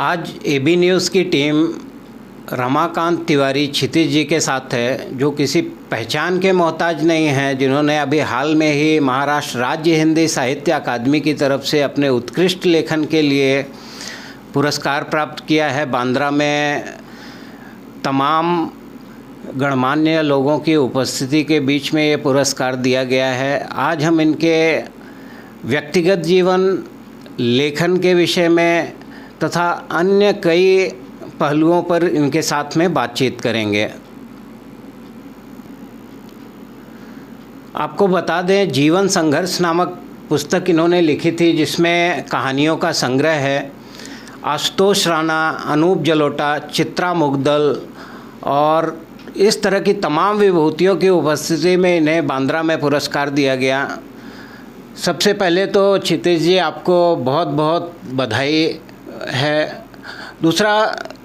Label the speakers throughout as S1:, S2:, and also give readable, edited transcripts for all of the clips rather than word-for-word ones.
S1: आज AB news की team Ramakant Tiwari क्षितिज जी के साथ है, जो किसी पहचान के मोहताज नहीं हैं, जिन्होंने अभी हाल में ही महाराष्ट्र राज्य हिंदी साहित्य अकादमी की तरफ से अपने उत्कृष्ट लेखन के लिए पुरस्कार प्राप्त किया है। बांद्रा में तमाम गणमान्य लोगों की उपस्थिति के बीच में ये पुरस्कार दिया गया है। आज हम इनके व्यक्तिगत जीवन, लेखन के विषय में तथा अन्य कई पहलुओं पर इनके साथ में बातचीत करेंगे। आपको बता दें, जीवन संघर्ष नामक पुस्तक इन्होंने लिखी थी, जिसमें कहानियों का संग्रह है। आशुतोष राणा, अनूप जलोटा, चित्रा मुगदल और इस तरह की तमाम विभूतियों की उपस्थिति में इन्हें बांद्रा में पुरस्कार दिया गया। सबसे पहले तो क्षितिज जी, आपको बहुत बहुत बधाई है। दूसरा,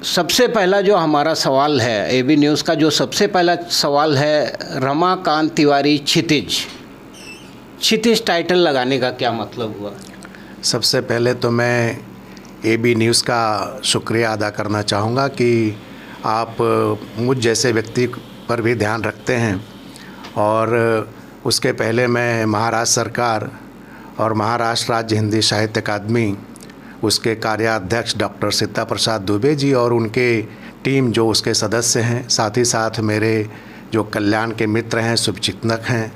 S1: सबसे पहला जो हमारा सवाल है, एबी न्यूज़ का जो सबसे पहला सवाल है, रमाकांत तिवारी क्षितिज, क्षितिज टाइटल लगाने का क्या मतलब हुआ?
S2: सबसे पहले तो मैं एबी न्यूज़ का शुक्रिया अदा करना चाहूँगा कि आप मुझ जैसे व्यक्ति पर भी ध्यान रखते हैं। और उसके पहले मैं महाराष्ट्र सरकार और महाराष्ट्र राज्य हिंदी साहित्य अकादमी, उसके कार्याध्यक्ष डॉक्टर सीता प्रसाद दुबे जी और उनके टीम जो उसके सदस्य हैं, साथ ही साथ मेरे जो कल्याण के मित्र हैं, शुभचिंतक हैं,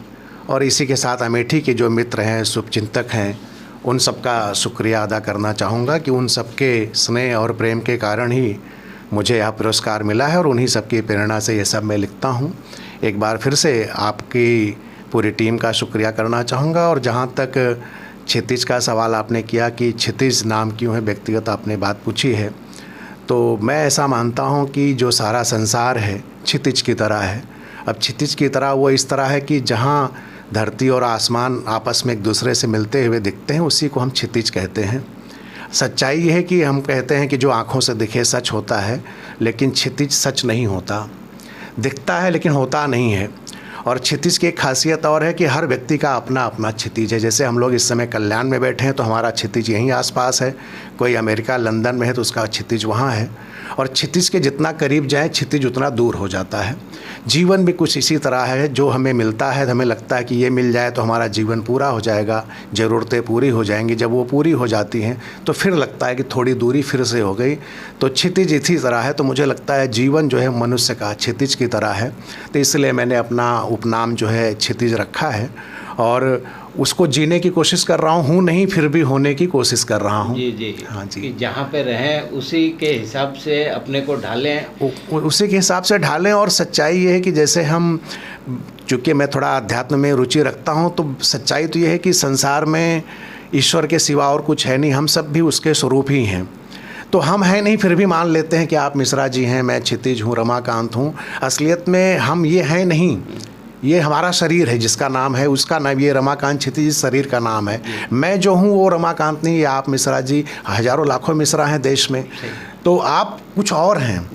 S2: और इसी के साथ अमेठी के जो मित्र हैं, शुभचिंतक हैं, उन सब का शुक्रिया अदा करना चाहूँगा कि उन सब के स्नेह और प्रेम के कारण ही मुझे यह पुरस्कार मिला है और उन्हीं सब की प्रेरणा से ये सब मैं लिखता हूँ। एक बार फिर से आपकी पूरी टीम का शुक्रिया करना चाहूँगा। और जहाँ तक क्षितिज का सवाल आपने किया कि क्षितिज नाम क्यों है, व्यक्तिगत आपने बात पूछी है, तो मैं ऐसा मानता हूँ कि जो सारा संसार है क्षितिज की तरह है। अब क्षितिज की तरह वो इस तरह है कि जहाँ धरती और आसमान आपस में एक दूसरे से मिलते हुए दिखते हैं, उसी को हम क्षितिज कहते हैं। सच्चाई ये है कि हम कहते हैं कि जो आँखों से दिखे सच होता है, लेकिन क्षितिज सच नहीं होता, दिखता है लेकिन होता नहीं है। और क्षितिज की एक खासियत और है कि हर व्यक्ति का अपना अपना क्षितिज है। जैसे हम लोग इस समय कल्याण में बैठे हैं तो हमारा क्षितिज यहीं आसपास है, कोई अमेरिका लंदन में है तो उसका क्षितिज वहाँ है। और क्षितिज के जितना करीब जाए क्षितिज उतना दूर हो जाता है। जीवन भी कुछ इसी तरह है, जो हमें मिलता है हमें लगता है कि ये मिल जाए तो हमारा जीवन पूरा हो जाएगा, ज़रूरतें पूरी हो जाएंगी। जब वो पूरी हो जाती हैं तो फिर लगता है कि थोड़ी दूरी फिर से हो गई। तो क्षितिज इसी तरह है। तो मुझे लगता है जीवन जो है मनुष्य का क्षितिज की तरह है, तो इसलिए मैंने अपना उपनाम जो है क्षितिज रखा है और उसको जीने की कोशिश कर रहा हूँ नहीं, फिर भी होने की कोशिश कर रहा हूँ।
S1: जी जी,
S2: हाँ जी,
S1: कि जहाँ पे रहें उसी के हिसाब से अपने को ढालें,
S2: उसी के हिसाब से ढालें। और सच्चाई ये है कि जैसे हम, चूँकि मैं थोड़ा अध्यात्म में रुचि रखता हूँ, तो सच्चाई तो ये है कि संसार में ईश्वर के सिवा और कुछ है नहीं, हम सब भी उसके स्वरूप ही हैं। तो हम हैं नहीं, फिर भी मान लेते हैं कि आप मिश्रा जी हैं, मैं क्षितिज हूँ, रमाकांत हूँ। असलियत में हम ये हैं नहीं, ये हमारा शरीर है जिसका नाम है, उसका नाम ये रमाकांत क्षितिज शरीर का नाम है। मैं जो हूँ वो रमाकांत नहीं, आप मिश्रा जी, हजारों लाखों मिश्रा हैं देश में, तो आप कुछ और हैं।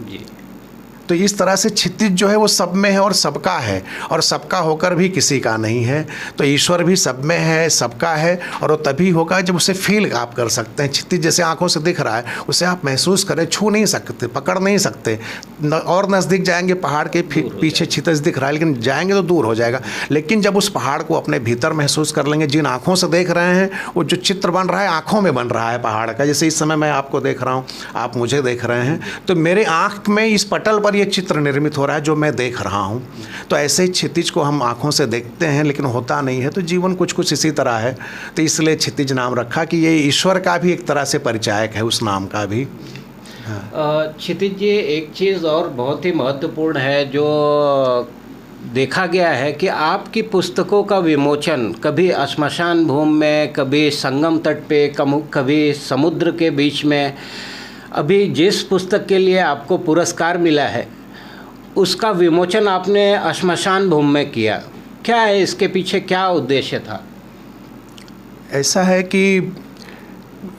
S2: तो इस तरह से क्षितिज जो है वो सब में है और सबका है, और सबका होकर भी किसी का नहीं है। तो ईश्वर भी सब में है, सबका है, और वो तभी होगा जब उसे फील आप कर सकते हैं। क्षितिज जैसे आंखों से दिख रहा है, उसे आप महसूस करें, छू नहीं सकते, पकड़ नहीं सकते। और नज़दीक जाएंगे पहाड़ के पीछे क्षितिज दिख रहा है, लेकिन जाएंगे तो दूर हो जाएगा। लेकिन जब उस पहाड़ को अपने भीतर महसूस कर लेंगे, जिन आँखों से देख रहे हैं, वो जो चित्र बन रहा है आँखों में बन रहा है पहाड़ का। जैसे इस समय मैं आपको देख रहा हूँ, आप मुझे देख रहे हैं, तो मेरे आँख में इस पटल पर एक चित्र निर्मित हो रहा है जो मैं देख रहा हूँ। तो ऐसे ही क्षितिज को हम आँखों से देखते हैं लेकिन होता नहीं है। तो जीवन कुछ कुछ इसी तरह है, तो इसलिए क्षितिज नाम रखा कि ये ईश्वर का भी एक तरह से परिचायक है, उस नाम का भी।
S1: क्षितिज जी, एक चीज़ और बहुत ही महत्वपूर्ण है जो देखा गया है कि आपकी पुस्तकों का विमोचन कभी श्मशान भूमि में, कभी संगम तट पे, कभी समुद्र के बीच में। अभी जिस पुस्तक के लिए आपको पुरस्कार मिला है उसका विमोचन आपने श्मशान भूमि में किया। क्या है इसके पीछे, क्या उद्देश्य था?
S2: ऐसा है कि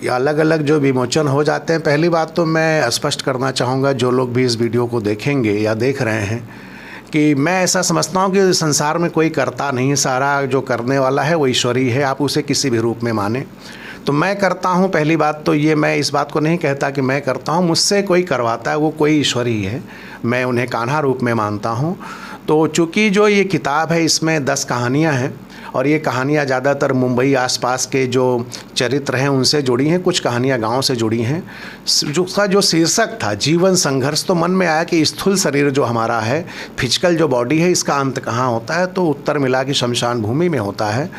S2: अलग अलग जो विमोचन हो जाते हैं, पहली बात तो मैं स्पष्ट करना चाहूँगा जो लोग भी इस वीडियो को देखेंगे या देख रहे हैं, कि मैं ऐसा समझता हूँ कि संसार में कोई करता नहीं, सारा जो करने वाला है वो ईश्वरी है, आप उसे किसी भी रूप में माने। तो मैं करता हूँ, पहली बात तो ये, मैं इस बात को नहीं कहता कि मैं करता हूँ, मुझसे कोई करवाता है वो कोई ईश्वर ही है, मैं उन्हें कान्हा रूप में मानता हूँ। तो चूँकि जो ये किताब है इसमें 10 कहानियाँ हैं और ये कहानियाँ ज़्यादातर मुंबई आसपास के जो चरित्र हैं उनसे जुड़ी हैं, कुछ कहानियाँ गांव से जुड़ी हैं। जो उसका जो शीर्षक था जीवन संघर्ष, तो मन में आया कि स्थूल शरीर जो हमारा है, फिजिकल जो बॉडी है, इसका अंत कहाँ होता है? तो उत्तर मिला कि शमशान भूमि में होता है।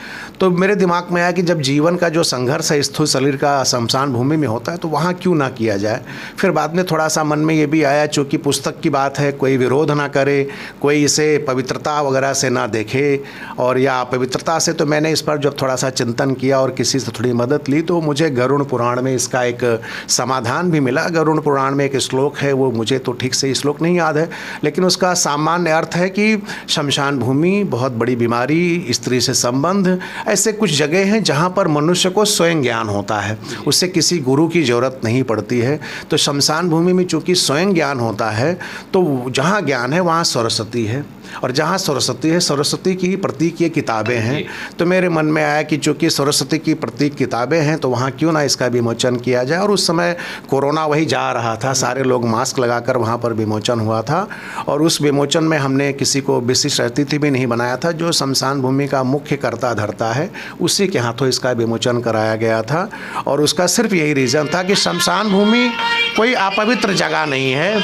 S2: तो मेरे दिमाग में आया कि जब जीवन का जो संघर्ष है स्थूल शरीर का शमशान भूमि में होता है तो वहाँ क्यों ना किया जाए। फिर बाद में थोड़ा सा मन में ये भी आया, चूँकि पुस्तक की बात है, कोई विरोध ना करे, कोई इसे पवित्रता वगैरह से ना देखे और या पवित्रता से, तो मैंने इस पर जब थोड़ा सा चिंतन किया और किसी से थोड़ी मदद ली तो मुझे गरुड़ पुराण में इसका एक समाधान भी मिला। गरुड़ पुराण में एक श्लोक है, वो मुझे तो ठीक से श्लोक नहीं याद है, लेकिन उसका सामान्य अर्थ है कि शमशान भूमि, बहुत बड़ी बीमारी, स्त्री से संबंध, ऐसे कुछ जगह हैं जहाँ पर मनुष्य को स्वयं ज्ञान होता है, उससे किसी गुरु की ज़रूरत नहीं पड़ती है। तो शमशान भूमि में चूँकि स्वयं ज्ञान होता है तो जहाँ ज्ञान है वहाँ सरस्वती है, और जहाँ सरस्वती है, सरस्वती की प्रतीक ये किताबें हैं। तो मेरे मन में आया कि चूँकि सरस्वती की प्रतीक किताबें हैं तो वहाँ क्यों ना इसका विमोचन किया जाए। और उस समय कोरोना वही जा रहा था, सारे लोग मास्क लगाकर वहाँ पर विमोचन हुआ था और उस विमोचन में हमने किसी को विशिष्ट अतिथि भी नहीं बनाया था। जो शमशान भूमि का मुख्य कर्ता धर्ता है उसी के हाथों इसका विमोचन कराया गया था। और उसका सिर्फ यही रीज़न था कि शमशान भूमि कोई अपवित्र जगह नहीं है,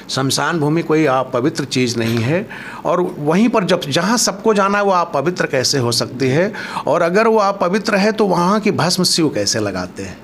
S2: शमशान भूमि कोई अपवित्र चीज़ नहीं है। और वहीं पर जब जहाँ सबको जाना है वो अपवित्र कैसे हो सकती है, और अगर वो अपवित्र है तो वहाँ की भस्म शिव कैसे लगाते हैं?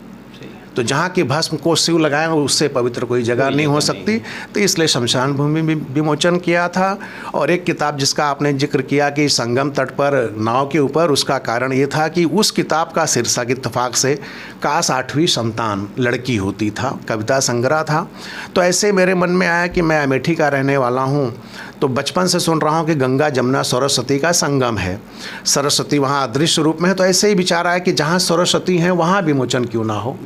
S2: तो जहाँ की भस्म को शिव लगाएं उससे पवित्र कोई जगह नहीं हो सकती। तो इसलिए शमशान भूमि में विमोचन किया था। और एक किताब जिसका आपने जिक्र किया कि संगम तट पर नाव के ऊपर, उसका कारण ये था कि उस किताब का शीर्षक इत्तेफाक से काश 8वीं संतान लड़की होती था, कविता संग्रह था। तो ऐसे मेरे मन में आया कि मैं अमेठी का रहने वाला हूँ, तो बचपन से सुन रहा हूँ कि गंगा जमुना सरस्वती का संगम है, सरस्वती वहाँ अदृश्य रूप में है। तो ऐसे ही विचार आया कि जहाँ सरस्वती हैं वहाँ विमोचन क्यों ना हो।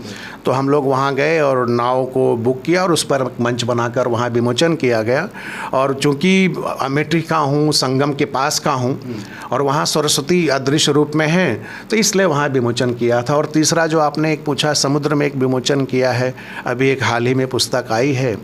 S2: तो हम लोग वहाँ गए और नाव को बुक किया और उस पर मंच बनाकर वहाँ विमोचन किया गया। और चूँकि अमेठी का हूँ, संगम के पास का हूँ और वहाँ सरस्वती अदृश्य रूप में हैं, तो इसलिए वहाँ विमोचन किया था। और तीसरा जो आपने एक पूछा, समुद्र में एक विमोचन किया है, अभी एक हाल ही में पुस्तक आई है,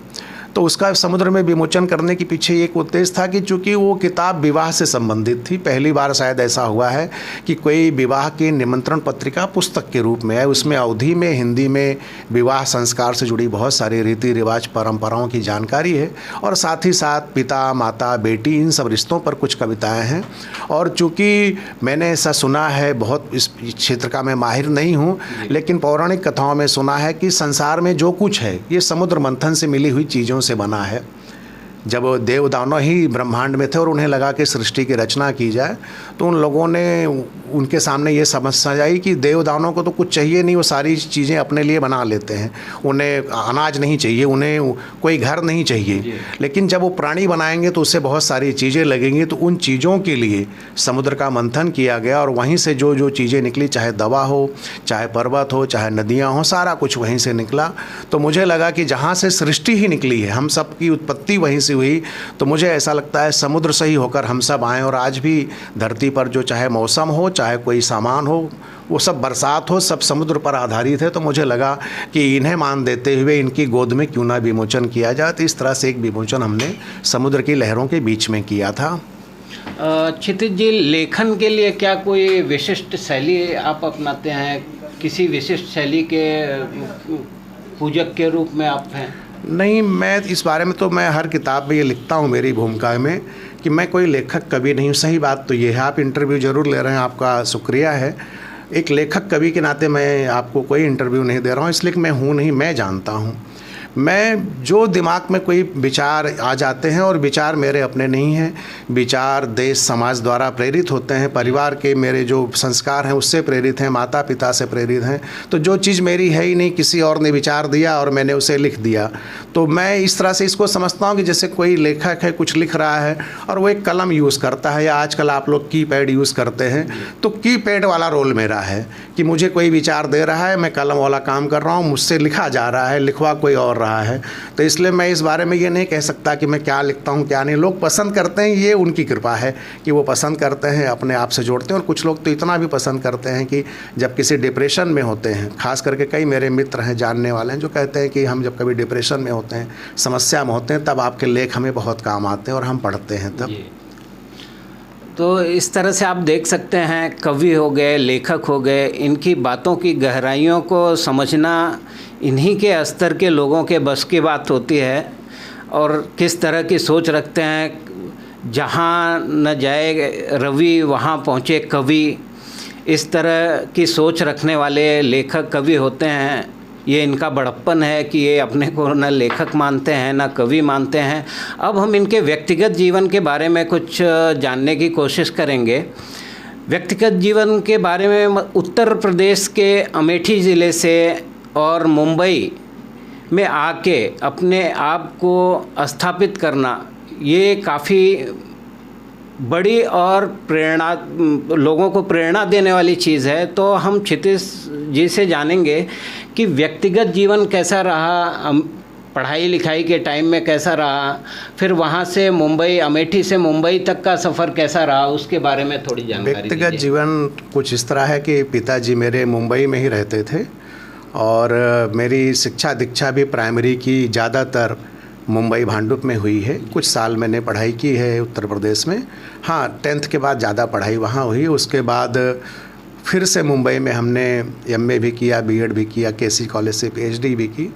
S2: तो उसका समुद्र में विमोचन करने के पीछे एक उद्देश्य था कि चूँकि वो किताब विवाह से संबंधित थी, पहली बार शायद ऐसा हुआ है कि कोई विवाह की निमंत्रण पत्रिका पुस्तक के रूप में है। उसमें अवधी में, हिंदी में विवाह संस्कार से जुड़ी बहुत सारी रीति रिवाज परंपराओं की जानकारी है और साथ ही साथ पिता माता बेटी इन सब रिश्तों पर कुछ कविताएँ हैं। और चूँकि मैंने ऐसा सुना है, बहुत इस क्षेत्र का मैं माहिर नहीं हूँ, लेकिन पौराणिक कथाओं में सुना है कि संसार में जो कुछ है ये समुद्र मंथन से मिली हुई चीज़ों से बना है। जब देव दानव ही ब्रह्मांड में थे और उन्हें लगा कि सृष्टि की रचना की जाए, तो उन लोगों ने उनके सामने ये समस्या आई कि देव दानव को तो कुछ चाहिए नहीं, वो सारी चीज़ें अपने लिए बना लेते हैं। उन्हें अनाज नहीं चाहिए, उन्हें कोई घर नहीं चाहिए, लेकिन जब वो प्राणी बनाएंगे तो उससे बहुत सारी चीज़ें लगेंगी। तो उन चीज़ों के लिए समुद्र का मंथन किया गया और वहीं से जो जो चीज़ें निकली, चाहे दवा हो, चाहे पर्वत हो, चाहे नदियाँ हो, सारा कुछ वहीं से निकला। तो मुझे लगा कि जहाँ से सृष्टि ही निकली है, हम सब की उत्पत्ति वहीं से हुई, तो मुझे ऐसा लगता है समुद्र से ही होकर हम सब आए। और आज भी धरती पर जो चाहे मौसम हो, चाहे कोई सामान हो, वो सब बरसात हो, सब समुद्र पर आधारित है। तो मुझे लगा कि इन्हें मान देते हुए इनकी गोद में क्यों ना विमोचन किया जाए। तो इस तरह से एक विमोचन हमने समुद्र की लहरों के बीच में किया था।
S1: क्षितिज जी, लेखन के लिए क्या कोई विशिष्ट शैली आप अपनाते हैं? किसी विशिष्ट शैली के पूजक के रूप में आप हैं?
S2: नहीं, मैं इस बारे में तो मैं हर किताब में ये लिखता हूँ मेरी भूमिका में कि मैं कोई लेखक कवि नहीं हूँ। सही बात तो ये है, आप इंटरव्यू ज़रूर ले रहे हैं, आपका शुक्रिया है। एक लेखक कवि के नाते मैं आपको कोई इंटरव्यू नहीं दे रहा हूँ, इसलिए कि मैं हूँ नहीं, मैं जानता हूँ। मैं जो दिमाग में कोई विचार आ जाते हैं, और विचार मेरे अपने नहीं हैं, विचार देश समाज द्वारा प्रेरित होते हैं, परिवार के मेरे जो संस्कार हैं उससे प्रेरित हैं, माता पिता से प्रेरित हैं। तो जो चीज़ मेरी है ही नहीं, किसी और ने विचार दिया और मैंने उसे लिख दिया। तो मैं इस तरह से इसको समझता हूँ कि जैसे कोई लेखक है, कुछ लिख रहा है और वो एक कलम यूज़ करता है, या आजकल आप लोग कीपैड यूज़ करते हैं, तो कीपैड वाला रोल मेरा है कि मुझे कोई विचार दे रहा है, मैं कलम वाला काम कर रहा हूँ, मुझसे लिखा जा रहा है, लिखवा कोई और रहा रहा है। तो इसलिए मैं इस बारे में ये नहीं कह सकता कि मैं क्या लिखता हूँ क्या नहीं। लोग पसंद करते हैं, ये उनकी कृपा है कि वो पसंद करते हैं, अपने आप से जोड़ते हैं। और कुछ लोग तो इतना भी पसंद करते हैं कि जब किसी डिप्रेशन में होते हैं, खास करके कई मेरे मित्र हैं, जानने वाले हैं, जो कहते हैं कि हम जब कभी डिप्रेशन में होते हैं, समस्या में होते हैं, तब आपके लेख हमें बहुत काम आते हैं और हम पढ़ते हैं तब।
S1: तो इस तरह से आप देख सकते हैं, कवि हो गए, लेखक हो गए, इनकी बातों की गहराइयों को समझना इन्हीं के स्तर के लोगों के बस की बात होती है। और किस तरह की सोच रखते हैं, जहाँ न जाए रवि वहाँ पहुँचे कवि, इस तरह की सोच रखने वाले लेखक कवि होते हैं। ये इनका बड़प्पन है कि ये अपने को न लेखक मानते हैं न कवि मानते हैं। अब हम इनके व्यक्तिगत जीवन के बारे में कुछ जानने की कोशिश करेंगे। व्यक्तिगत जीवन के बारे में उत्तर प्रदेश के अमेठी ज़िले से और मुंबई में आके अपने आप को स्थापित करना, ये काफ़ी बड़ी और लोगों को प्रेरणा देने वाली चीज़ है। तो हम क्षितिज जी से जानेंगे कि व्यक्तिगत जीवन कैसा रहा, पढ़ाई लिखाई के टाइम में कैसा रहा, फिर वहाँ से मुंबई, अमेठी से मुंबई तक का सफ़र कैसा रहा, उसके बारे में थोड़ी जानकारी दीजिए।
S2: व्यक्तिगत जीवन कुछ इस तरह है कि पिताजी मेरे मुंबई में ही रहते थे और मेरी शिक्षा दीक्षा भी प्राइमरी की ज़्यादातर मुंबई भांडुप में हुई है। कुछ साल मैंने पढ़ाई की है उत्तर प्रदेश में। हाँ, 10th के बाद ज़्यादा पढ़ाई वहाँ हुई। उसके बाद फिर से मुंबई में हमने MA भी किया, B.Ed भी किया, KC कॉलेज से PhD भी की।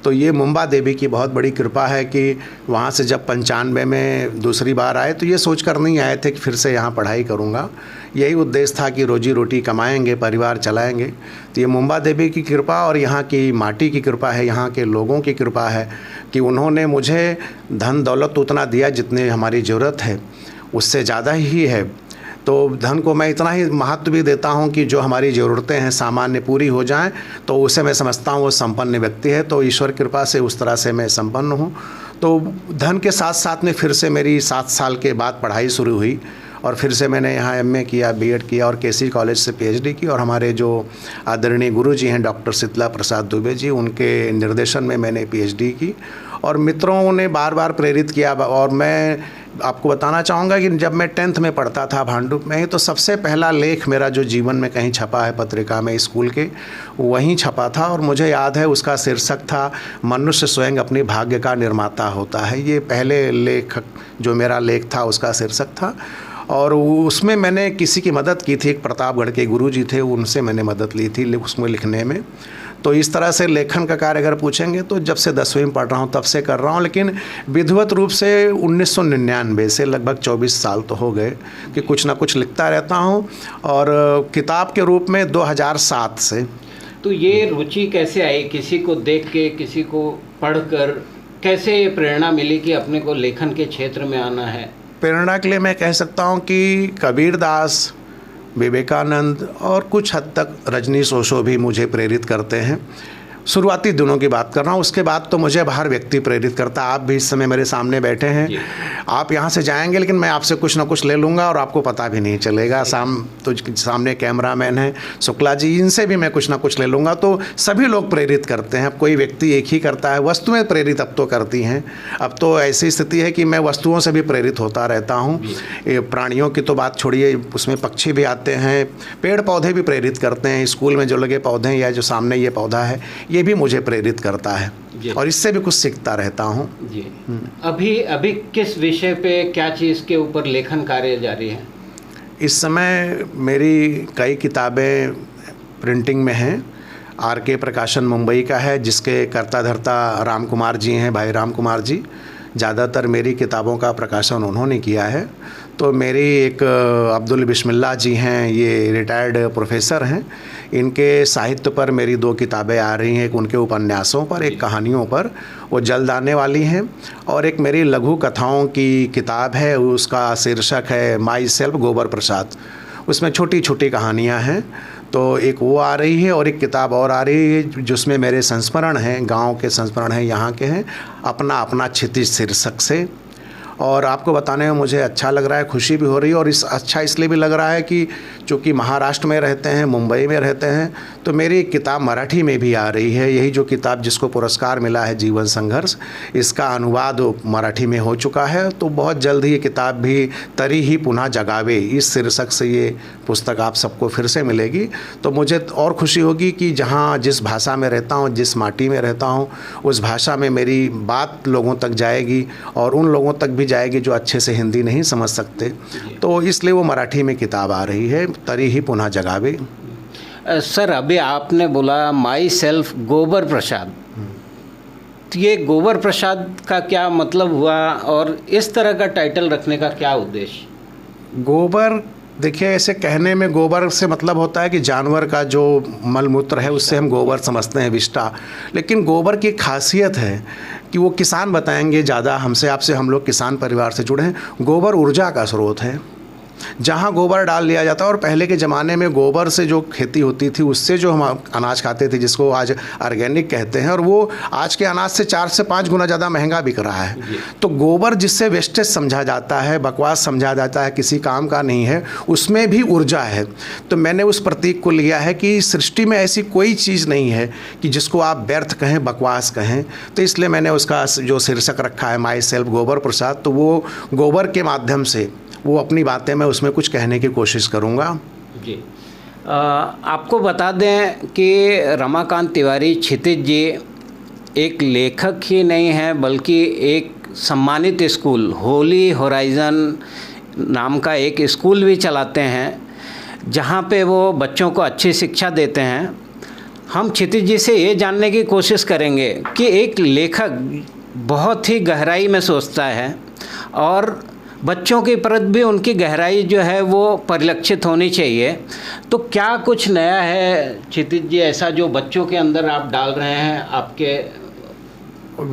S2: तो ये मुंबा देवी की बहुत बड़ी कृपा है कि वहाँ से जब 95 में दूसरी बार आए तो ये सोच कर नहीं आए थे कि फिर से यहाँ पढ़ाई करूँगा। यही उद्देश्य था कि रोजी रोटी कमाएंगे, परिवार चलाएंगे। तो ये मुंबा देवी की कृपा और यहाँ की माटी की कृपा है, यहाँ के लोगों की कृपा है कि उन्होंने मुझे धन दौलत उतना दिया जितनी हमारी ज़रूरत है, उससे ज़्यादा ही है। तो धन को मैं इतना ही महत्व भी देता हूँ कि जो हमारी ज़रूरतें हैं सामान्य पूरी हो जाएं, तो उसे मैं समझता हूँ वो संपन्न व्यक्ति है। तो ईश्वर कृपा से उस तरह से मैं संपन्न हूँ। तो धन के साथ साथ में फिर से मेरी 7 साल के बाद पढ़ाई शुरू हुई और फिर से मैंने यहाँ MA किया, B.Ed किया और KC कॉलेज से PhD की। और हमारे जो आदरणीय गुरु जी हैं डॉक्टर शीतला प्रसाद दुबे जी, उनके निर्देशन में मैंने PhD की। और मित्रों ने बार बार प्रेरित किया। और मैं आपको बताना चाहूँगा कि जब मैं 10th में पढ़ता था भांडुप में ही, तो सबसे पहला लेख मेरा जो जीवन में कहीं छपा है पत्रिका में स्कूल के, वहीं छपा था। और मुझे याद है उसका शीर्षक था, मनुष्य स्वयं अपने भाग्य का निर्माता होता है। ये पहले लेख जो मेरा लेख था उसका शीर्षक था। और उसमें मैंने किसी की मदद की थी, एक प्रतापगढ़ के गुरुजी थे, उनसे मैंने मदद ली थी उसमें लिखने में। तो इस तरह से लेखन का कार्य अगर पूछेंगे तो जब से 10वीं में पढ़ रहा हूँ तब से कर रहा हूँ। लेकिन विधिवत रूप से 1999 से लगभग 24 साल तो हो गए कि कुछ ना कुछ लिखता रहता हूँ। और किताब के रूप में 2007 से।
S1: तो ये रुचि कैसे आई, किसी को देख के, किसी को पढ़कर कैसे ये प्रेरणा मिली कि अपने को लेखन के क्षेत्र में आना है?
S2: प्रेरणा के लिए मैं कह सकता हूँ कि कबीरदास, विवेकानंद और कुछ हद तक रजनीश ओशो भी मुझे प्रेरित करते हैं। शुरुआती दिनों की बात कर रहा हूँ, उसके बाद तो मुझे हर व्यक्ति प्रेरित करता है। आप भी इस समय मेरे सामने बैठे हैं, आप यहाँ से जाएंगे लेकिन मैं आपसे कुछ ना कुछ ले लूँगा और आपको पता भी नहीं चलेगा। सामने कैमरामैन हैं शुक्ला जी, इनसे भी मैं कुछ ना कुछ ले लूँगा। तो सभी लोग प्रेरित करते हैं। अब कोई व्यक्ति एक ही करता है, वस्तुएं प्रेरित अब तो करती हैं। अब तो ऐसी स्थिति है कि मैं वस्तुओं से भी प्रेरित होता रहता हूँ। प्राणियों की तो बात छोड़िए, उसमें पक्षी भी आते हैं, पेड़ पौधे भी प्रेरित करते हैं। स्कूल में जो लगे पौधे या जो सामने ये पौधा है, ये भी मुझे प्रेरित करता है और इससे भी कुछ सीखता रहता हूँ
S1: जी। अभी किस विषय पे, क्या चीज़ के ऊपर लेखन कार्य जारी है?
S2: इस समय मेरी कई किताबें प्रिंटिंग में हैं। RK प्रकाशन मुंबई का है, जिसके कर्ता धर्ता राम कुमार जी हैं, भाई राम कुमार जी। ज़्यादातर मेरी किताबों का प्रकाशन उन्होंने किया है। तो मेरी एक अब्दुल बिस्मिल्लाह जी हैं, ये रिटायर्ड प्रोफेसर हैं। इनके साहित्य पर मेरी 2 किताबें आ रही हैं, एक उनके उपन्यासों पर, एक कहानियों पर, वो जल्द आने वाली हैं। और एक मेरी लघु कथाओं की किताब है, उसका शीर्षक है माई सेल्फ गोबर प्रसाद। उसमें छोटी छोटी कहानियाँ हैं। तो एक वो आ रही है और एक किताब और आ रही है जिसमें मेरे संस्मरण हैं, गांव के संस्मरण हैं, यहाँ के हैं, अपना अपना क्षितिज शीर्षक से। और आपको बताने में मुझे अच्छा लग रहा है, खुशी भी हो रही है। और अच्छा इसलिए भी लग रहा है कि चूँकि महाराष्ट्र में रहते हैं, मुंबई में रहते हैं, तो मेरी किताब मराठी में भी आ रही है। यही जो किताब जिसको पुरस्कार मिला है, जीवन संघर्ष, इसका अनुवाद मराठी में हो चुका है। तो बहुत जल्द ही ये किताब भी तरी ही पुनः जगावे, इस शीर्षक से ये पुस्तक आप सबको फिर से मिलेगी। तो मुझे और खुशी होगी कि जहाँ जिस भाषा में रहता हूँ, जिस माटी में रहता हूँ, उस भाषा में मेरी बात लोगों तक जाएगी और उन लोगों तक भी जाएगी जो अच्छे से हिंदी नहीं समझ सकते। तो इसलिए वो मराठी में किताब आ रही है, तरी ही पुनः जगावे।
S1: सर, अभी आपने बोला माई सेल्फ गोबर प्रसाद, तो ये गोबर प्रसाद का क्या मतलब हुआ और इस तरह का टाइटल रखने का क्या उद्देश्य?
S2: गोबर, देखिए, ऐसे कहने में गोबर से मतलब होता है कि जानवर का जो मलमूत्र है उससे हम गोबर समझते हैं, विष्ठा। लेकिन गोबर की खासियत है कि वो किसान बताएंगे ज़्यादा हमसे, आपसे, हम लोग किसान परिवार से जुड़े हैं। गोबर ऊर्जा का स्रोत है। जहाँ गोबर डाल दिया जाता है, और पहले के ज़माने में गोबर से जो खेती होती थी उससे जो हम अनाज खाते थे, जिसको आज ऑर्गेनिक कहते हैं, और वो आज के अनाज से 4 से 5 गुना ज़्यादा महंगा बिक रहा है। तो गोबर जिससे वेस्टेज समझा जाता है, बकवास समझा जाता है, किसी काम का नहीं है, उसमें भी ऊर्जा है। तो मैंने उस प्रतीक को लिया है कि सृष्टि में ऐसी कोई चीज़ नहीं है कि जिसको आप व्यर्थ कहें, बकवास कहें। तो इसलिए मैंने उसका जो शीर्षक रखा है माई सेल्फ गोबर प्रसाद। तो वो गोबर के माध्यम से वो अपनी बातें मैं उसमें कुछ कहने की कोशिश करूँगा।
S1: जी, आपको बता दें कि रमाकांत तिवारी क्षितिज जी एक लेखक ही नहीं हैं, बल्कि एक सम्मानित स्कूल होली होराइज़न नाम का एक स्कूल भी चलाते हैं, जहाँ पे वो बच्चों को अच्छी शिक्षा देते हैं। हम क्षितिज जी से ये जानने की कोशिश करेंगे कि एक लेखक बहुत ही गहराई में सोचता है और बच्चों के प्रति भी उनकी गहराई जो है वो परिलक्षित होनी चाहिए। तो क्या कुछ नया है क्षितिज जी ऐसा जो बच्चों के अंदर आप डाल रहे हैं आपके?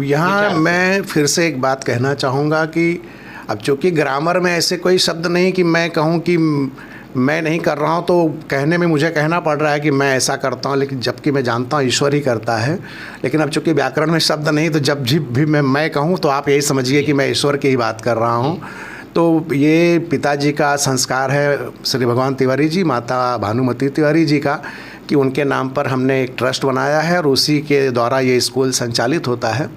S2: यहाँ मैं फिर से एक बात कहना चाहूँगा कि अब चूँकि ग्रामर में ऐसे कोई शब्द नहीं कि मैं कहूँ कि मैं नहीं कर रहा हूँ, तो कहने में मुझे कहना पड़ रहा है कि मैं ऐसा करता हूँ, लेकिन जबकि मैं जानता हूँ ईश्वर ही करता है। लेकिन अब चूँकि व्याकरण में शब्द नहीं, तो जब भी मैं कहूँ तो आप यही समझिए कि मैं ईश्वर की ही बात कर रहा हूँ। तो ये पिताजी का संस्कार है, श्री भगवान तिवारी जी, माता भानुमती तिवारी जी का, कि उनके नाम पर हमने एक ट्रस्ट बनाया है और उसी के द्वारा ये स्कूल संचालित होता है।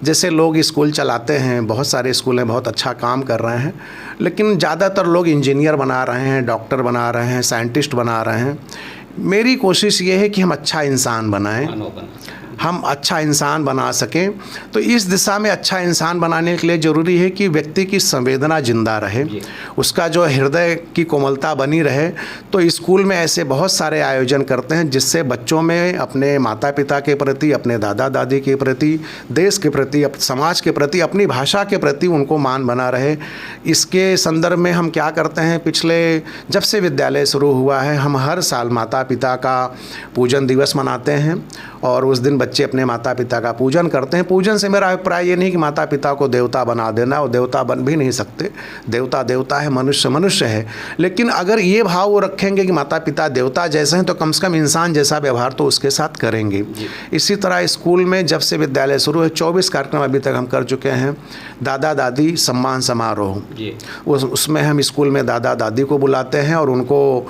S2: जैसे लोग स्कूल चलाते हैं, बहुत सारे स्कूल हैं, बहुत अच्छा काम कर रहे हैं, लेकिन ज़्यादातर लोग इंजीनियर बना रहे हैं, डॉक्टर बना रहे हैं, साइंटिस्ट बना रहे हैं। मेरी कोशिश ये है कि हम अच्छा इंसान बनाएं, हम अच्छा इंसान बना सकें। तो इस दिशा में अच्छा इंसान बनाने के लिए ज़रूरी है कि व्यक्ति की संवेदना जिंदा रहे, उसका जो हृदय की कोमलता बनी रहे। तो स्कूल में ऐसे बहुत सारे आयोजन करते हैं जिससे बच्चों में अपने माता पिता के प्रति, अपने दादा दादी के प्रति, देश के प्रति, समाज के प्रति, अपनी भाषा के प्रति उनको मान बना रहे। इसके संदर्भ में हम क्या करते हैं, पिछले जब से विद्यालय शुरू हुआ है, हम हर साल माता पिता का पूजन दिवस मनाते हैं और उस दिन बच्चे अपने माता पिता का पूजन करते हैं। पूजन से मेरा अभिप्राय ये नहीं कि माता पिता को देवता बना देना, और देवता बन भी नहीं सकते, देवता देवता है, मनुष्य मनुष्य है। लेकिन अगर ये भाव वो रखेंगे कि माता पिता देवता जैसे हैं, तो कम से कम इंसान जैसा व्यवहार तो उसके साथ करेंगे। इसी तरह स्कूल में जब से विद्यालय शुरू है 24 कार्यक्रम अभी तक हम कर चुके हैं। दादा दादी सम्मान समारोह, उसमें हम स्कूल में दादा दादी को बुलाते हैं और उनको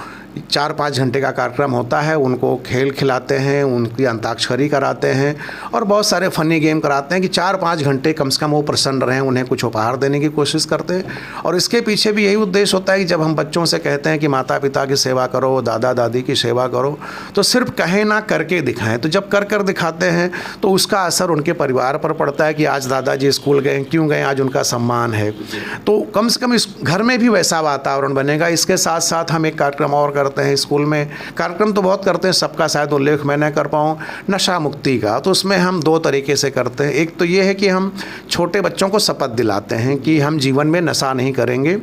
S2: 4-5 घंटे का कार्यक्रम होता है। उनको खेल खिलाते हैं, उनकी अंताक्षरी कराते हैं और बहुत सारे फ़नी गेम कराते हैं कि 4-5 घंटे कम से कम वो प्रसन्न रहें, उन्हें कुछ उपहार देने की कोशिश करते हैं। और इसके पीछे भी यही उद्देश्य होता है कि जब हम बच्चों से कहते हैं कि माता पिता की सेवा करो, दादा दादी की सेवा करो, तो सिर्फ कहें ना, करके दिखाएं। तो जब कर दिखाते हैं तो उसका असर उनके परिवार पर पड़ता है कि आज दादाजी स्कूल गए, क्यों गए, आज उनका सम्मान है। तो कम से कम इस घर में भी वैसा वातावरण बनेगा। इसके साथ साथ हम एक कार्यक्रम और करते हैं स्कूल में, कार्यक्रम तो बहुत करते हैं, सबका शायद उल्लेख मैं न कर पाऊँ, नशा मुक्ति का। तो उसमें हम 2 तरीके से करते हैं। एक तो ये है कि हम छोटे बच्चों को शपथ दिलाते हैं कि हम जीवन में नशा नहीं करेंगे,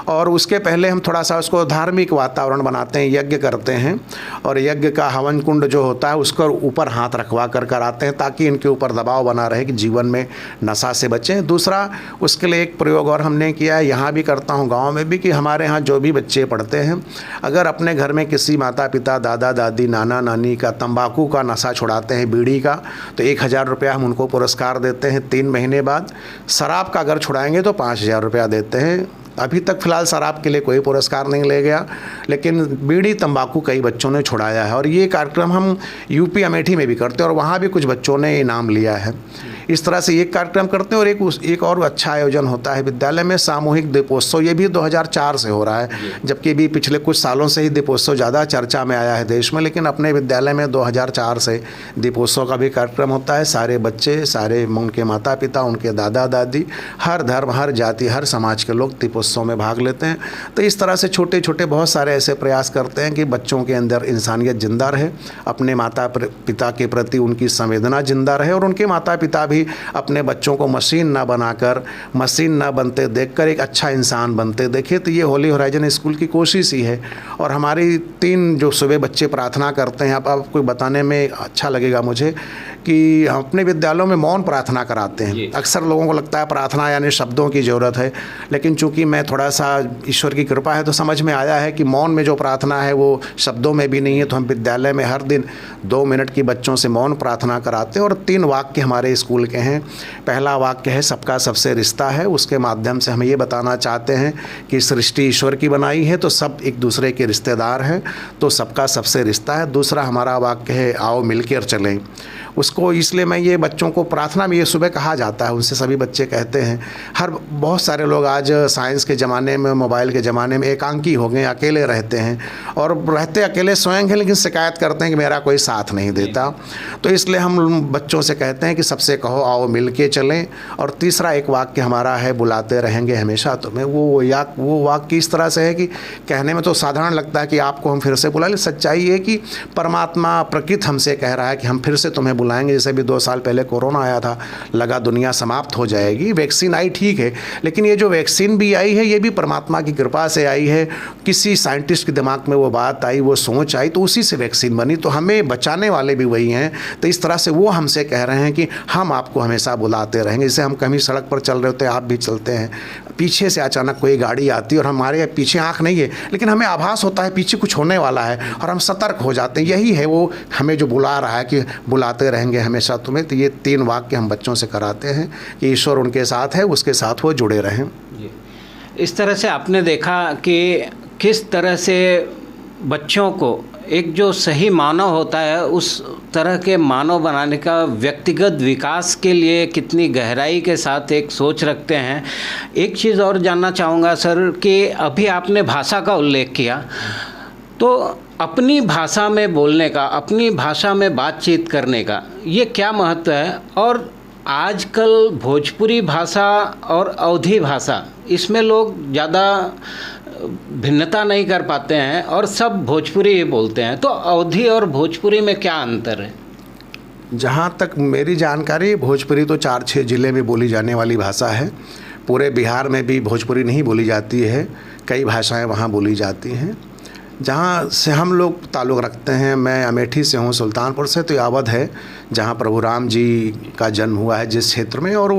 S2: और उसके पहले हम थोड़ा सा उसको धार्मिक वातावरण बनाते हैं, यज्ञ करते हैं और यज्ञ का हवन कुंड जो होता है उसके ऊपर हाथ रखवा कर कराते हैं, ताकि इनके ऊपर दबाव बना रहे कि जीवन में नशा से बचें। दूसरा, उसके लिए एक प्रयोग और हमने किया है, यहाँ भी करता हूँ, गाँव में भी, कि हमारे यहाँ जो भी बच्चे पढ़ते हैं, अगर अपने अपने घर में किसी माता पिता, दादा दादी, नाना नानी का तंबाकू का नशा छुड़ाते हैं, बीड़ी का, तो 1000 रुपया हम उनको पुरस्कार देते हैं 3 महीने बाद। शराब का अगर छुड़ाएंगे तो 5000 रुपया देते हैं। अभी तक फ़िलहाल शराब के लिए कोई पुरस्कार नहीं ले गया, लेकिन बीड़ी तंबाकू कई बच्चों ने छुड़ाया है। और ये कार्यक्रम हम यूपी अमेठी में भी करते हैं और वहाँ भी कुछ बच्चों ने इनाम लिया है। इस तरह से ये कार्यक्रम करते हैं। और एक और अच्छा आयोजन होता है विद्यालय में, सामूहिक दीपोत्सव। ये भी 2004 से हो रहा है, जबकि भी पिछले कुछ सालों से ही दीपोत्सव ज़्यादा चर्चा में आया है देश में, लेकिन अपने विद्यालय में 2004 से दीपोत्सव का भी कार्यक्रम होता है। सारे बच्चे, सारे उनके माता पिता, उनके दादा दादी, हर धर्म, हर जाति, हर समाज के लोग दीपोत्सव में भाग लेते हैं। तो इस तरह से छोटे छोटे बहुत सारे ऐसे प्रयास करते हैं कि बच्चों के अंदर इंसानियत जिंदा रहे, अपने माता पिता के प्रति उनकी संवेदना जिंदा रहे, और उनके माता पिता भी अपने बच्चों को मशीन ना बनाकर, मशीन ना बनते देखकर एक अच्छा इंसान बनते देखे। तो ये होली होराइजन स्कूल की कोशिश ही है। और हमारी 3 जो सुबह बच्चे प्रार्थना करते हैं, आपको बताने में अच्छा लगेगा मुझे कि हम अपने विद्यालयों में मौन प्रार्थना कराते हैं। अक्सर लोगों को लगता है प्रार्थना यानी शब्दों की ज़रूरत है, लेकिन चूंकि मैं थोड़ा सा ईश्वर की कृपा है तो समझ में आया है कि मौन में जो प्रार्थना है वो शब्दों में भी नहीं है। तो हम विद्यालय में हर दिन 2 मिनट की बच्चों से मौन प्रार्थना कराते हैं। और 3 वाक्य हमारे स्कूल के हैं। पहला वाक्य है सबका सबसे रिश्ता है। उसके माध्यम से हम ये बताना चाहते हैं कि सृष्टि ईश्वर की बनाई है तो सब एक दूसरे के रिश्तेदार हैं, तो सबका सबसे रिश्ता है। दूसरा हमारा वाक्य है आओ मिलकर चलें। उसको इसलिए मैं ये बच्चों को प्रार्थना में ये सुबह कहा जाता है, उनसे सभी बच्चे कहते हैं। बहुत सारे लोग आज साइंस के ज़माने में, मोबाइल के ज़माने में एकांकी हो गए, अकेले रहते हैं, और रहते अकेले स्वयं हैं, लेकिन शिकायत करते हैं कि मेरा कोई साथ नहीं देता। तो इसलिए हम बच्चों से कहते हैं कि सबसे कहो आओ मिल के चलें। और तीसरा एक वाक्य हमारा है बुलाते रहेंगे हमेशा तुम्हें। वो वाक्य इस तरह से है कि कहने में तो साधारण लगता है कि आपको हम फिर से बुला लें। सच्चाई है कि परमात्मा, प्रकृति हमसे कह रहा है कि हम फिर से तुम्हें बुलाएंगे। जैसे भी 2 साल पहले कोरोना आया था, लगा दुनिया समाप्त हो जाएगी, वैक्सीन आई ठीक है, लेकिन ये जो वैक्सीन भी आई है ये भी परमात्मा की कृपा से आई है। किसी साइंटिस्ट के दिमाग में वो बात आई, वो सोच आई, तो उसी से वैक्सीन बनी। तो हमें बचाने वाले भी वही हैं। तो इस तरह से वो हमसे कह रहे हैं कि हम आपको हमेशा बुलाते रहेंगे। जैसे हम कहीं सड़क पर चल रहे होते हैं, आप भी चलते हैं, पीछे से अचानक कोई गाड़ी आती है और हमारे पीछे आँख नहीं है, लेकिन हमें आभास होता है पीछे कुछ होने वाला है और हम सतर्क हो जाते हैं। यही है वो हमें जो बुला रहा है कि बुलाते रहेंगे हमेशा तुम्हें। तो ये 3 वाक्य हम बच्चों से कराते हैं कि ईश्वर उनके साथ है, उसके साथ वो जुड़े रहें।
S1: इस तरह से आपने देखा कि किस तरह से बच्चों को एक जो सही मानव होता है उस तरह के मानव बनाने का, व्यक्तिगत विकास के लिए कितनी गहराई के साथ एक सोच रखते हैं। एक चीज़ और जानना चाहूँगा सर कि अभी आपने भाषा का उल्लेख किया, तो अपनी भाषा में बोलने का, अपनी भाषा में बातचीत करने का ये क्या महत्व है? और आजकल भोजपुरी भाषा और अवधी भाषा, इसमें लोग ज़्यादा भिन्नता नहीं कर पाते हैं और सब भोजपुरी ही बोलते हैं। तो अवधी और भोजपुरी में क्या अंतर है?
S2: जहाँ तक मेरी जानकारी, भोजपुरी तो 4-6 ज़िले में बोली जाने वाली भाषा है। पूरे बिहार में भी भोजपुरी नहीं बोली जाती है, कई भाषाएं वहाँ बोली जाती हैं। जहाँ से हम लोग ताल्लुक़ रखते हैं, मैं अमेठी से हूँ, सुल्तानपुर से, तो अवध है जहाँ प्रभु राम जी का जन्म हुआ है जिस क्षेत्र में, और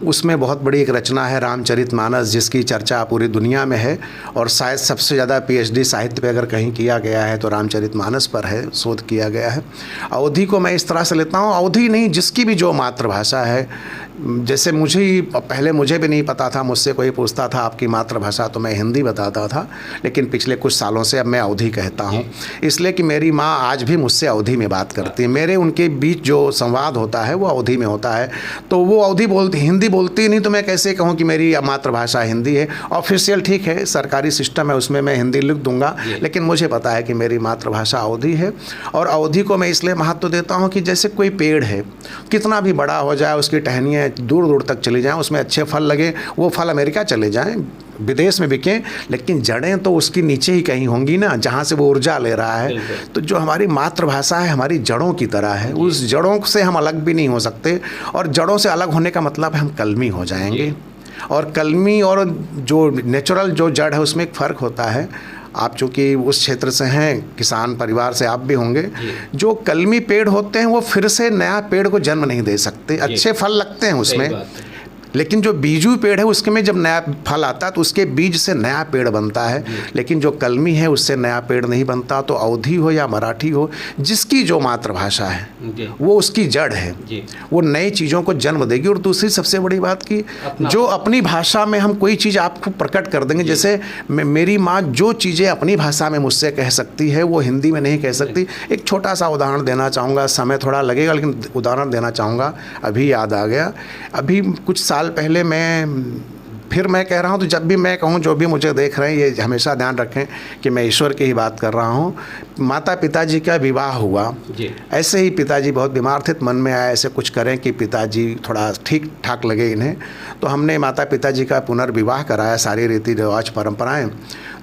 S2: उसमें बहुत बड़ी एक रचना है रामचरितमानस, जिसकी चर्चा पूरी दुनिया में है। और शायद सबसे ज़्यादा PhD साहित्य पे अगर कहीं किया गया है तो रामचरितमानस पर है, शोध किया गया है। अवधी को मैं इस तरह से लेता हूँ, अवधी नहीं, जिसकी भी जो मातृभाषा है। जैसे मुझे भी नहीं पता था, मुझसे कोई पूछता था आपकी मातृभाषा, तो मैं हिंदी बताता था, लेकिन पिछले कुछ सालों से अब मैं अवधी कहता हूँ, इसलिए कि मेरी माँ आज भी मुझसे अवधी में बात करती है। मेरे उनके बीच जो संवाद होता है वो अवधी में होता है। तो वो अवधी बोलती, हिंदी बोलती नहीं, तो मैं कैसे कहूँ कि मेरी मातृभाषा हिंदी है। ऑफिशियल ठीक है, सरकारी सिस्टम है, उसमें मैं हिंदी लिख दूंगा, लेकिन मुझे पता है कि मेरी मातृभाषा अवधी है। और अवधी को मैं इसलिए महत्व देता हूँ कि जैसे कोई पेड़ है, कितना भी बड़ा हो जाए, उसकी टहनियाँ दूर दूर तक चली जाएं, उसमें अच्छे फल लगे, वो फल अमेरिका चले जाएं, विदेश में बिकें, लेकिन जड़ें तो उसकी नीचे ही कहीं होंगी ना, जहाँ से वो ऊर्जा ले रहा है। तो जो हमारी मातृभाषा है हमारी जड़ों की तरह है, उस जड़ों से हम अलग भी नहीं हो सकते। और जड़ों से अलग होने का मतलब है हम कलमी हो जाएंगे। और कलमी और जो नेचुरल जो जड़ है उसमें एक फ़र्क होता है। आप चूँकि उस क्षेत्र से हैं, किसान परिवार से आप भी होंगे, जो कलमी पेड़ होते हैं वो फिर से नया पेड़ को जन्म नहीं दे सकते। अच्छे फल लगते हैं उसमें, लेकिन जो बीजू पेड़ है उसके में जब नया फल आता है तो उसके बीज से नया पेड़ बनता है, लेकिन जो कलमी है उससे नया पेड़ नहीं बनता। तो अवधी हो या मराठी हो, जिसकी जो मातृभाषा है वो उसकी जड़ है, वो नई चीज़ों को जन्म देगी। और दूसरी सबसे बड़ी बात की जो अपनी भाषा में हम कोई चीज़ आपको प्रकट कर देंगे, जैसे मेरी माँ जो चीज़ें अपनी भाषा में मुझसे कह सकती है वो हिंदी में नहीं कह सकती। एक छोटा सा उदाहरण देना चाहूँगा, समय थोड़ा लगेगा लेकिन उदाहरण देना चाहूँगा, अभी याद आ गया। अभी कुछ साल पहले मैं कह रहा हूँ, तो जब भी मैं कहूँ, जो भी मुझे देख रहे हैं ये हमेशा ध्यान रखें कि मैं ईश्वर की ही बात कर रहा हूँ। माता पिताजी का विवाह हुआ, ऐसे ही पिताजी बहुत बीमार थे, मन में आया ऐसे कुछ करें कि पिताजी थोड़ा ठीक ठाक लगे इन्हें। तो हमने माता पिताजी का पुनर्विवाह कराया, सारी रीति रिवाज परंपराएं।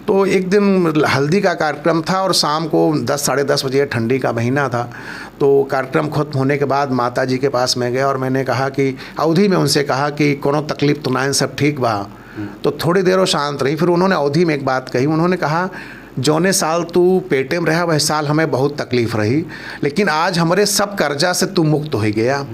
S2: तो एक दिन हल्दी का कार्यक्रम था और शाम को 10 साढ़े 10 बजे, ठंडी का महीना था। तो कार्यक्रम खत्म होने के बाद माता जी के पास मैं गया और मैंने कहा कि अवधी में उनसे कहा कि कोनो तकलीफ तो ना, सब ठीक बा। तो थोड़ी देर वो शांत रही, फिर उन्होंने अवधी में एक बात कही। उन्होंने कहा, जौने साल तू पेटे में रहा वह साल हमें बहुत तकलीफ रही, लेकिन आज हमारे सब कर्जा से तू मुक्त हो गया।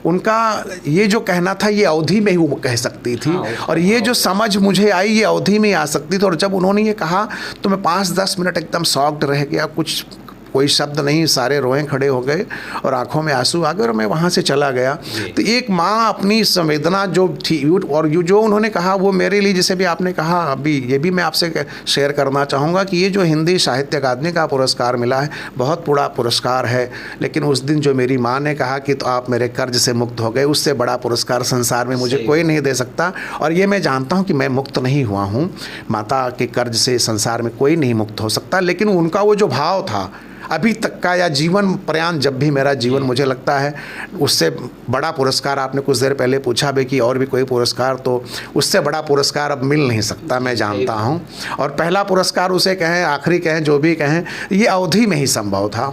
S2: उनका ये जो कहना था ये अवधी में ही वो कह सकती थी, और ये जो समझ मुझे आई ये अवधी में ही आ सकती थी। और जब उन्होंने ये कहा तो मैं 5-10 मिनट एकदम शॉक्ड रह गया, कुछ कोई शब्द नहीं, सारे रोए खड़े हो गए और आंखों में आंसू आ गए और मैं वहाँ से चला गया। तो एक माँ अपनी संवेदना जो थी और जो उन्होंने कहा वो मेरे लिए, जैसे भी आपने कहा अभी, ये भी मैं आपसे शेयर करना चाहूँगा कि ये जो हिंदी साहित्य अकादमी का पुरस्कार मिला है बहुत बड़ा पुरस्कार है, लेकिन उस दिन जो मेरी माँ ने कहा कि तो आप मेरे कर्ज से मुक्त हो गए, उससे बड़ा पुरस्कार संसार में मुझे कोई नहीं दे सकता। और ये मैं जानता हूँ कि मैं मुक्त नहीं हुआ हूँ, माता के कर्ज से संसार में कोई नहीं मुक्त हो सकता, लेकिन उनका वो जो भाव था अभी तक का या जीवन पर्यंत, जब भी मेरा जीवन, मुझे लगता है उससे बड़ा पुरस्कार, आपने कुछ देर पहले पूछा भी कि और भी कोई पुरस्कार, तो उससे बड़ा पुरस्कार अब मिल नहीं सकता, मैं जानता हूँ। और पहला पुरस्कार उसे कहें, आखिरी कहें, जो भी कहें, ये अवधि में ही संभव था।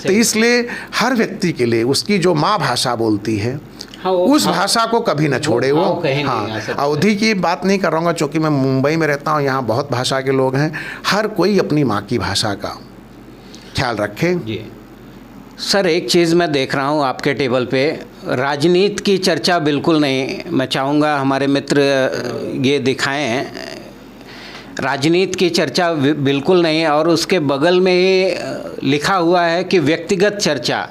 S2: तो इसलिए हर व्यक्ति के लिए उसकी जो माँ भाषा बोलती है उस भाषा को कभी न छोड़े वो। हाँ, अवधि की बात नहीं कर रहा हूँ क्योंकि मैं मुंबई में रहता हूँ, यहाँ बहुत भाषा के लोग हैं, हर कोई अपनी माँ की भाषा का ख्याल रखें।
S1: जी सर, एक चीज़ मैं देख रहा हूँ आपके टेबल पे, राजनीति की चर्चा बिल्कुल नहीं। मैं चाहूँगा हमारे मित्र ये दिखाएं, राजनीति की चर्चा बिल्कुल नहीं, और उसके बगल में ही लिखा हुआ है कि व्यक्तिगत चर्चा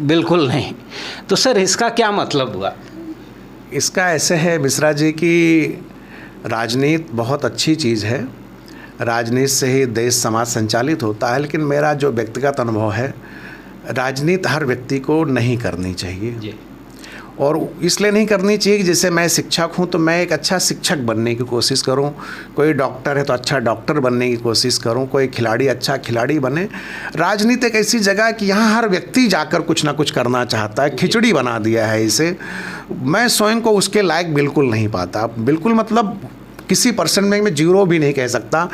S1: बिल्कुल नहीं। तो सर इसका क्या मतलब हुआ?
S2: इसका ऐसे है मिश्रा जी कि राजनीति बहुत अच्छी चीज़ है, राजनीति से ही देश समाज संचालित होता है, लेकिन मेरा जो व्यक्तिगत अनुभव है, राजनीति हर व्यक्ति को नहीं करनी चाहिए जी। और इसलिए नहीं करनी चाहिए कि जैसे मैं शिक्षक हूँ तो मैं एक अच्छा शिक्षक बनने की कोशिश करूँ, कोई डॉक्टर है तो अच्छा डॉक्टर बनने की कोशिश करूँ, कोई खिलाड़ी अच्छा खिलाड़ी बने। राजनीति एक ऐसी जगह है कि यहाँ हर व्यक्ति जाकर कुछ ना कुछ करना चाहता है, खिचड़ी बना दिया है इसे। मैं स्वयं को उसके लायक बिल्कुल नहीं पाता, बिल्कुल, मतलब किसी परसेंट में मैं 0 भी नहीं कह सकता।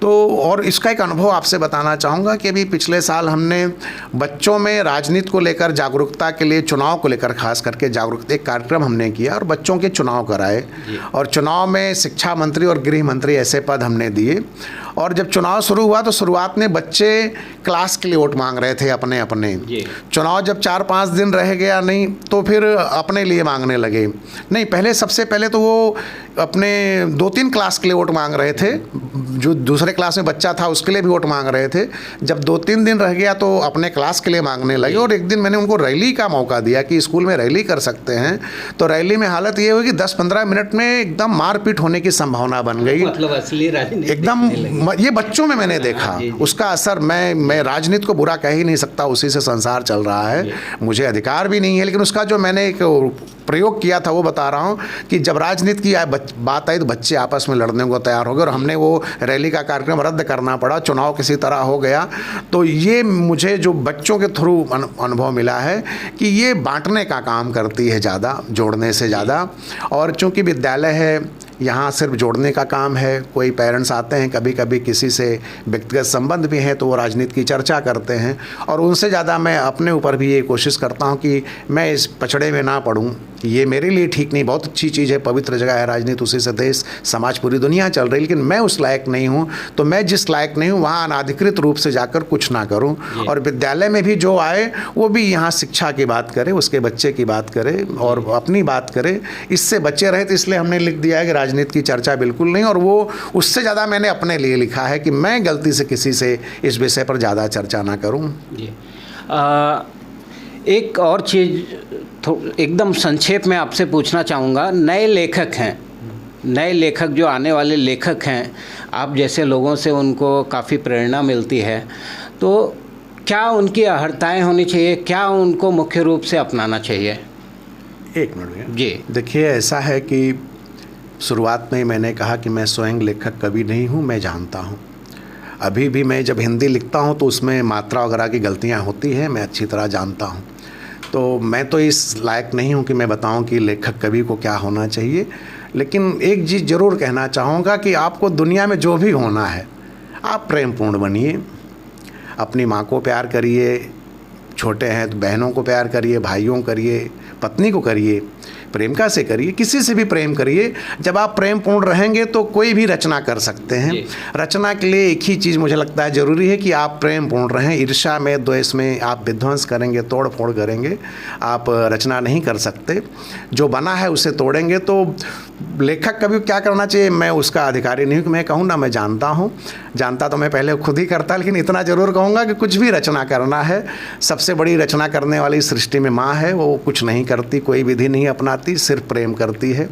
S2: तो और इसका एक अनुभव आपसे बताना चाहूँगा कि अभी पिछले साल हमने बच्चों में राजनीति को लेकर जागरूकता के लिए, चुनाव को लेकर खास करके जागरूकता एक कार्यक्रम हमने किया और बच्चों के चुनाव कराए, और चुनाव में शिक्षा मंत्री और गृह मंत्री ऐसे पद हमने दिए। और जब चुनाव शुरू हुआ तो शुरुआत में बच्चे क्लास के लिए वोट मांग रहे थे अपने अपने। चुनाव जब 4-5 दिन रह गया नहीं तो फिर अपने लिए मांगने लगे। नहीं, पहले सबसे पहले तो वो अपने 2-3 क्लास के लिए वोट मांग रहे थे, जो दूसरे क्लास में बच्चा था उसके लिए भी वोट मांग रहे थे। जब 2-3 दिन रह गया तो अपने क्लास के लिए मांगने लगे। और एक दिन मैंने उनको रैली का मौका दिया कि स्कूल में रैली कर सकते हैं। तो रैली में हालत ये हुई कि 10-15 मिनट में एकदम मारपीट होने की संभावना बन गई।
S1: मतलब असली राजनीति
S2: एकदम, ये बच्चों में मैंने देखा उसका असर। मैं राजनीति को बुरा कह ही नहीं सकता, उसी से संसार चल रहा है, मुझे अधिकार भी नहीं है, लेकिन उसका जो मैंने एक प्रयोग किया था वो बता रहा हूँ कि जब राजनीति की बात आई तो बच्चे आपस में लड़ने को तैयार हो गए और हमने वो रैली का कार्यक्रम रद्द करना पड़ा, चुनाव किसी तरह हो गया। तो ये मुझे जो बच्चों के थ्रू अनुभव मिला है कि ये बांटने का काम करती है ज़्यादा, जोड़ने से ज़्यादा। और चूँकि विद्यालय है, यहाँ सिर्फ जोड़ने का काम है। कोई पेरेंट्स आते हैं, कभी कभी किसी से व्यक्तिगत संबंध भी हैं तो वो राजनीति की चर्चा करते हैं, और उनसे ज़्यादा मैं अपने ऊपर भी ये कोशिश करता हूँ कि मैं इस पचड़े में ना पड़ूँ, ये मेरे लिए ठीक नहीं, बहुत अच्छी चीज़ है, पवित्र जगह है राजनीति, उसी से देश समाज पूरी दुनिया चल रही, लेकिन मैं उस लायक नहीं हूँ। तो मैं जिस लायक नहीं हूँ वहाँ अनाधिकृत रूप से जाकर कुछ ना करूँ। और विद्यालय में भी जो आए वो भी यहाँ शिक्षा की बात करे, उसके बच्चे की बात करे और अपनी बात करे, इससे बच्चे रहे। तो इसलिए हमने लिख दिया है कि राजनीति की चर्चा बिल्कुल नहीं। और वो उससे ज़्यादा मैंने अपने लिए लिखा है कि मैं गलती से किसी से इस विषय पर ज़्यादा चर्चा ना करूँ।
S1: जी। एक और चीज़ एकदम संक्षेप में आपसे पूछना चाहूँगा, नए लेखक हैं, नए लेखक जो आने वाले लेखक हैं, आप जैसे लोगों से उनको काफ़ी प्रेरणा मिलती है, तो क्या उनकी अहर्ताएँ होनी चाहिए, क्या उनको मुख्य रूप से अपनाना चाहिए?
S2: एक मिनट
S1: जी।
S2: देखिए, ऐसा है कि शुरुआत में मैंने कहा कि मैं स्वयं लेखक कभी नहीं हूँ, मैं जानता हूँ। अभी भी मैं जब हिंदी लिखता हूँ तो उसमें मात्रा वगैरह की गलतियाँ होती हैं, मैं अच्छी तरह जानता हूँ। तो मैं तो इस लायक नहीं हूँ कि मैं बताऊँ कि लेखक कवि को क्या होना चाहिए। लेकिन एक चीज़ ज़रूर कहना चाहूँगा कि आपको दुनिया में जो भी होना है, आप प्रेमपूर्ण बनिए, अपनी माँ को प्यार करिए, छोटे हैं तो बहनों को प्यार करिए, भाइयों को करिए, पत्नी को करिए, प्रेमिका से करिए, किसी से भी प्रेम करिए। जब आप प्रेम पूर्ण रहेंगे तो कोई भी रचना कर सकते हैं। रचना के लिए एक ही चीज़ मुझे लगता है ज़रूरी है कि आप प्रेम पूर्ण रहें। ईर्ष्या में, द्वेष में आप विध्वंस करेंगे, तोड़ फोड़ करेंगे, आप रचना नहीं कर सकते। जो बना है उसे तोड़ेंगे। तो लेखक कभी क्या करना चाहिए, मैं उसका अधिकारी नहीं हूँ कि मैं कहूँ ना, मैं जानता हूँ। जानता तो मैं पहले खुद ही करता, लेकिन इतना ज़रूर कहूँगा कि कुछ भी रचना करना है, सबसे बड़ी रचना करने वाली सृष्टि में माँ है। वो कुछ नहीं करती, कोई विधि नहीं अपनाती, सिर्फ प्रेम करती है।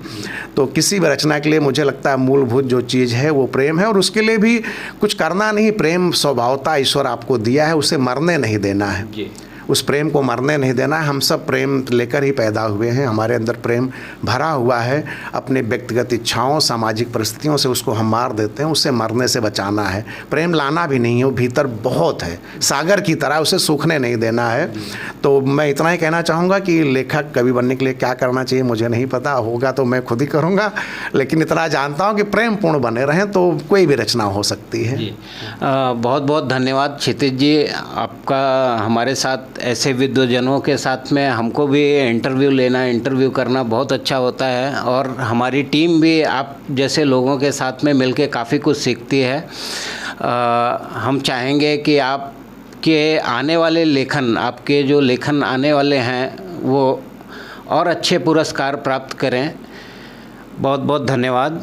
S2: तो किसी भी रचना के लिए मुझे लगता है मूलभूत जो चीज़ है वो प्रेम है। और उसके लिए भी कुछ करना नहीं, प्रेम स्वभावता ईश्वर आपको दिया है, उसे मरने नहीं देना है जी। उस प्रेम को मरने नहीं देना है। हम सब प्रेम लेकर ही पैदा हुए हैं, हमारे अंदर प्रेम भरा हुआ है। अपने व्यक्तिगत इच्छाओं, सामाजिक परिस्थितियों से उसको हम मार देते हैं, उससे मरने से बचाना है। प्रेम लाना भी नहीं है, वो भीतर बहुत है, सागर की तरह, उसे सूखने नहीं देना है। तो मैं इतना ही कहना चाहूँगा कि लेखक कवि बनने के लिए क्या करना चाहिए मुझे नहीं पता, होगा तो मैं खुद ही करूँगा, लेकिन इतना जानता हूँ कि प्रेम पूर्ण बने रहें तो कोई भी रचना हो सकती है।
S1: बहुत बहुत धन्यवाद क्षितिज जी, आपका हमारे साथ ऐसे विद्वजनों के साथ में हमको भी इंटरव्यू करना बहुत अच्छा होता है। और हमारी टीम भी आप जैसे लोगों के साथ में मिलके काफ़ी कुछ सीखती है। हम चाहेंगे कि आपके आने वाले लेखन, आपके जो लेखन आने वाले हैं वो और अच्छे पुरस्कार प्राप्त करें। बहुत बहुत धन्यवाद।